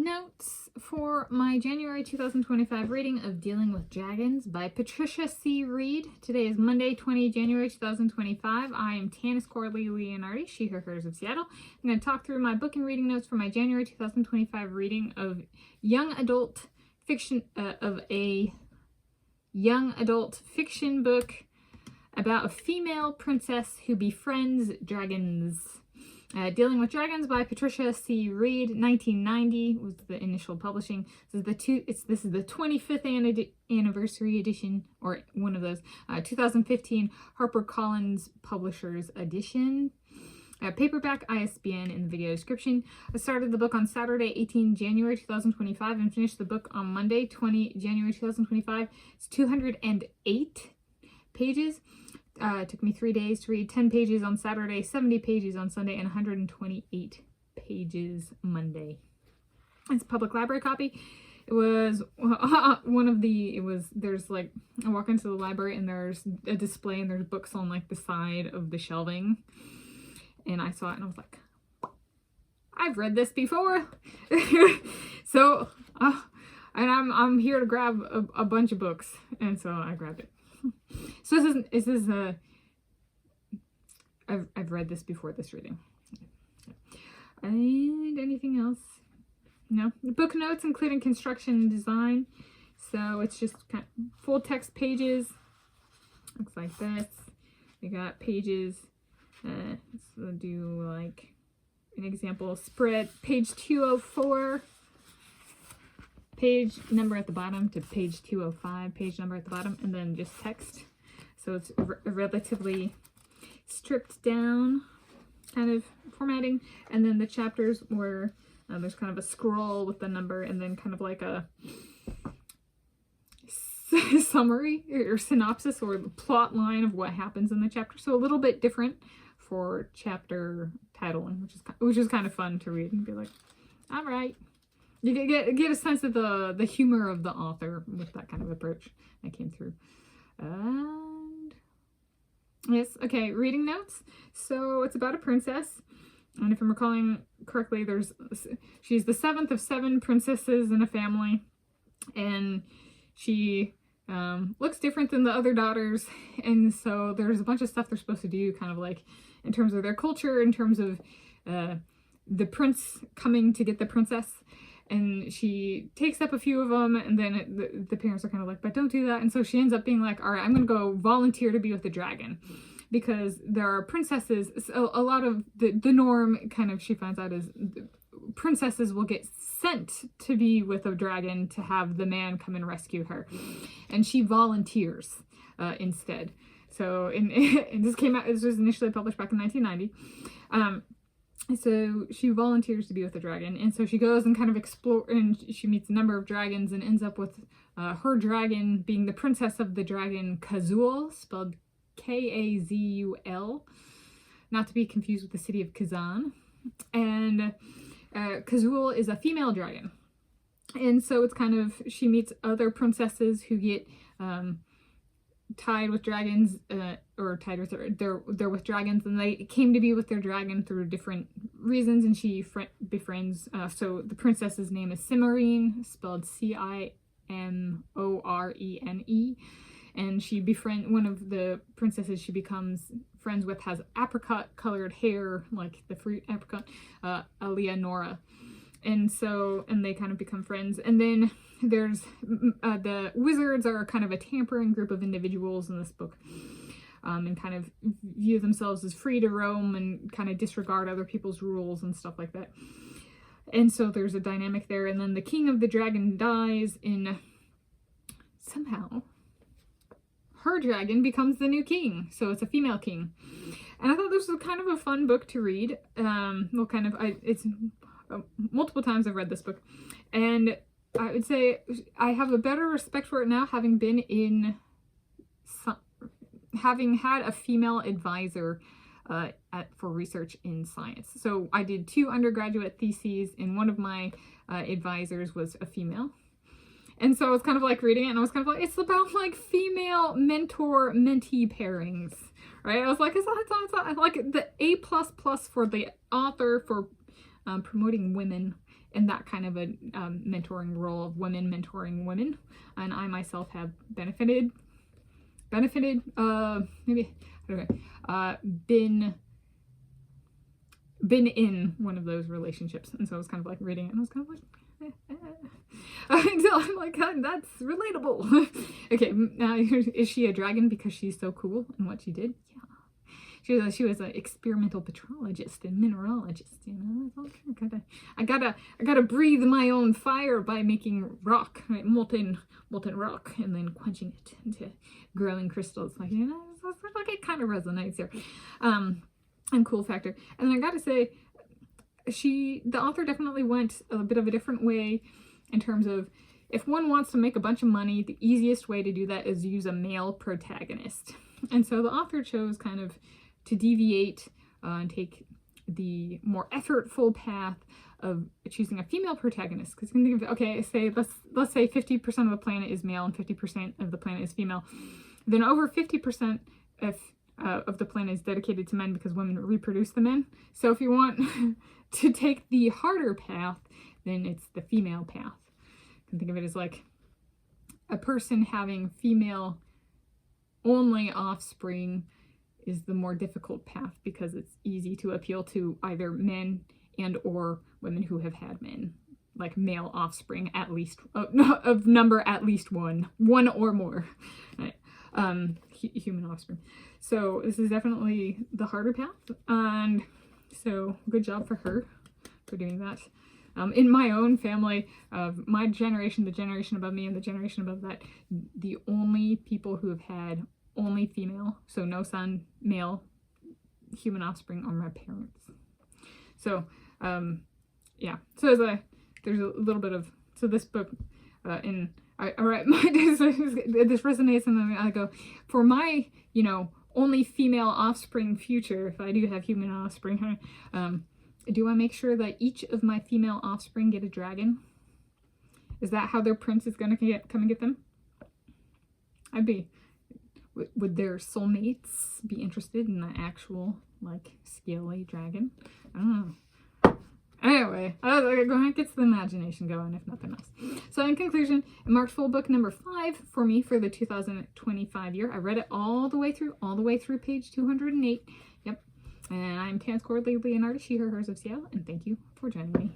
notes for my January 2025 reading of Dealing with Dragons by Patricia C. Wrede. Today is Monday, January 2025. I am Tanis Coralee Leonhardi, she, her, hers of Seattle. I'm going to talk through my book and reading notes for my January 2025 reading of young adult fiction, of a young adult fiction book about a female princess who befriends dragons. Dealing with Dragons by Patricia C. Wrede, 1990 was the initial publishing. This is the 25th anniversary edition, or one of those. 2015 HarperCollins Publishers edition. Paperback, ISBN in the video description. I started the book on Saturday, 18 January 2025 and finished the book on Monday, 20 January 2025. It's 208 pages. It took me 3 days to read 10 pages on Saturday, 70 pages on Sunday, and 128 pages Monday. It's a public library copy. It was there's like, I walk into the library and there's a display and there's books on like the side of the shelving. And I saw it and I was like, I've read this before. So, and I'm here to grab a bunch of books. And so I grabbed it. So I've read this before this reading. And anything else? No. The book notes including construction and design. So it's just kind of full text pages. Looks like this. We got pages. Let's do like an example spread. Page 204. Page number at the bottom to page 205, page number at the bottom, and then just text. So it's relatively stripped down kind of formatting. And then the chapters were, there's kind of a scroll with the number and then kind of like a summary or synopsis or the plot line of what happens in the chapter. So a little bit different for chapter titling, which is kind of fun to read and be like, all right. You get a sense of the humor of the author with that kind of approach that came through. And yes, okay, reading notes. So it's about a princess. And if I'm recalling correctly, she's the 7th of 7 princesses in a family. And she looks different than the other daughters. And so there's a bunch of stuff they're supposed to do, kind of like in terms of their culture, in terms of the prince coming to get the princess. And she takes up a few of them, and then the parents are kind of like, but don't do that. And so she ends up being like, all right, I'm going to go volunteer to be with the dragon. Because there are princesses, so a lot of the norm kind of she finds out is princesses will get sent to be with a dragon to have the man come and rescue her. And she volunteers instead. So and this came out, this was initially published back in 1990. So she volunteers to be with the dragon, and so she goes and kind of explore, and she meets a number of dragons and ends up with her dragon being the princess of the dragon Kazul, spelled K-A-Z-U-L, not to be confused with the city of Kazan. And Kazul is a female dragon, and so it's kind of, she meets other princesses who get tied with dragons, or tied with they're with dragons, and they came to be with their dragon through different reasons, and she befriends. So the princess's name is Cimarine, spelled C-I-M-O-R-E-N-E, and she befriends one of the princesses she becomes friends with has apricot colored hair, like the fruit apricot, Eleonora. And so, and they kind of become friends. And then there's, the wizards are kind of a tampering group of individuals in this book, and kind of view themselves as free to roam and kind of disregard other people's rules and stuff like that. And so there's a dynamic there. And then the king of the dragon dies, and somehow her dragon becomes the new king. So it's a female king. And I thought this was kind of a fun book to read. Multiple times I've read this book, and I would say I have a better respect for it now, having had a female advisor for research in science. So I did 2 undergraduate theses, and one of my advisors was a female. And so I was kind of like reading it, and I was kind of like, it's about like female mentor-mentee pairings, right? I was like, it's like the A++ for the author for promoting women in that kind of a mentoring role of women mentoring women. And I myself have benefited, maybe, I don't know, been in one of those relationships. And so I was kind of like reading it and I was kind of like, until I'm like, that's relatable. Okay, is she a dragon because she's so cool in what she did? Yeah. She was an experimental petrologist and mineralogist, you know. I gotta breathe my own fire by making rock, right? molten rock, and then quenching it into growing crystals. Like, you know, like it kind of resonates here. And cool factor. And then I gotta say, the author definitely went a bit of a different way in terms of, if one wants to make a bunch of money, the easiest way to do that is use a male protagonist. And so the author chose kind of to deviate and take the more effortful path of choosing a female protagonist. Because you can think of, okay, let's say 50% of the planet is male and 50% of the planet is female. Then over 50% of the planet is dedicated to men because women reproduce the men. So if you want to take the harder path, then it's the female path. You can think of it as like a person having female only offspring is the more difficult path because it's easy to appeal to either men and or women who have had men, like male offspring at least, of number at least one or more, right? Human offspring. So this is definitely the harder path, and so good job for her for doing that. In my own family, of my generation, the generation above me, and the generation above that, the only people who have had only female, so no son, male, human offspring are my parents. So, yeah. So there's a little bit of, so this book, all right, this resonates, and then I go, for my, you know, only female offspring future, if I do have human offspring, do I make sure that each of my female offspring get a dragon? Is that how their prince is gonna come and get them? Would their soulmates be interested in the actual, like, scaly dragon? I don't know. Anyway, it gets the imagination going, if nothing else. So in conclusion, it marked full book number 5 for me for the 2025 year. I read it all the way through page 208. Yep. And I'm Tanis Coralee Leonhardi, she, her, hers of Seattle, and thank you for joining me.